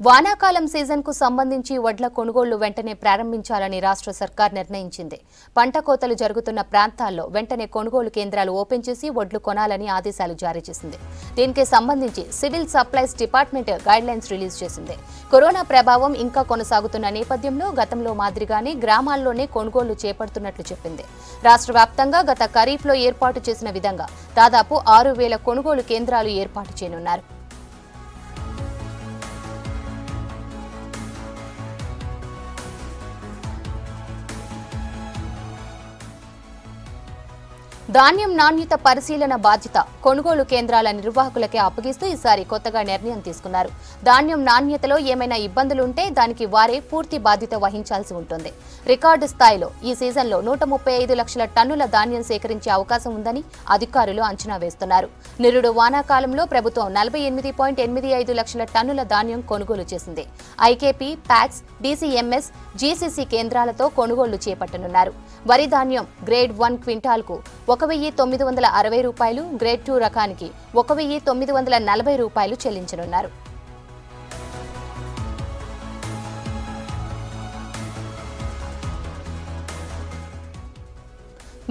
వానాకాలం సీజన్కు సంబంధించి వడ్ల కొనుగోళ్లు వెంటనే ప్రారంభించాలని రాష్ట్ర సర్కార్ నిర్ణయించింది. పంట కోతలు జరుగుతున్న ప్రాంతాల్లో వెంటనే కొనుగోలు కేంద్రాలు ఓపెన్ చేసి వడ్లు కొనాలని ఆదేశాలు జారీ చేసింది. దీనికి సంబంధించి civil supplies department guidelines release చేసింది. కరోనా ప్రభావం ఇంకా కొనసాగుతున్న నేపథ్యంలో గతంలో మాదిరిగానే గ్రామాల్లోనే కొనుగోళ్లు చేపడుతున్నట్లు చెప్పింది. రాష్ట్ర వ్యాప్తంగా గత ఖరీఫ్లో ఏర్పాటు చేసిన విధంగా దాదాపు 6,000 కొనుగోలు కేంద్రాలు ఏర్పాటు చేయనున్నారు. ధాన్యం నాణ్యత పరిశీలన బాధ్యత కొనుగోలు కేంద్రాల నిర్వాహకులకే అప్పగిస్తూ ఈసారి కొత్తగా నిర్ణయం తీసుకున్నారు. ధాన్యం నాణ్యతలో ఏమైనా ఇబ్బందులుంటే దానికి వారే పూర్తి బాధ్యత వహించాల్సి ఉంటుంది. రికార్డు స్థాయిలో ఈ సీజన్లో 135 లక్షల టన్నుల ధాన్యం సేకరించే అవకాశం ఉందని అధికారులు అంచనా వేస్తున్నారు. నిరుడు వానాకాలంలో ప్రభుత్వం 48.85 లక్షల టన్నుల ధాన్యం కొనుగోలు చేసింది. ఐకేపీ, ప్యాక్స్, డీసీఎంఎస్, జీసీసీ కేంద్రాలతో కొనుగోళ్లు చేపట్టనున్నారు. వరి ధాన్యం గ్రేడ్ 1 క్వింటాల్కు 1,960 రూపాయలు, గ్రేడ్ 2 రకానికి 1,940 రూపాయలు చెల్లించనున్నారు.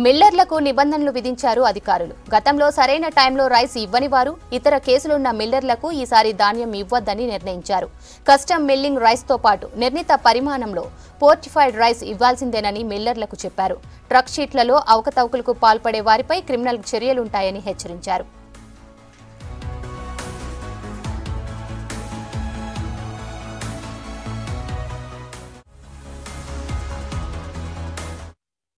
మిల్లర్లకు నిబంధనలు విధించారు అధికారులు. గతంలో సరైన టైంలో రైస్ ఇవ్వని వారు, ఇతర కేసులున్న మిల్లర్లకు ఈసారి ధాన్యం ఇవ్వొద్దని నిర్ణయించారు. కస్టమ్ మిల్లింగ్ రైస్తో పాటు నిర్ణీత పరిమాణంలో పోర్టిఫైడ్ రైస్ ఇవ్వాల్సిందేనని మిల్లర్లకు చెప్పారు. ట్రక్ షీట్లలో అవకతవకలకు పాల్పడే వారిపై క్రిమినల్ చర్యలుంటాయని హెచ్చరించారు.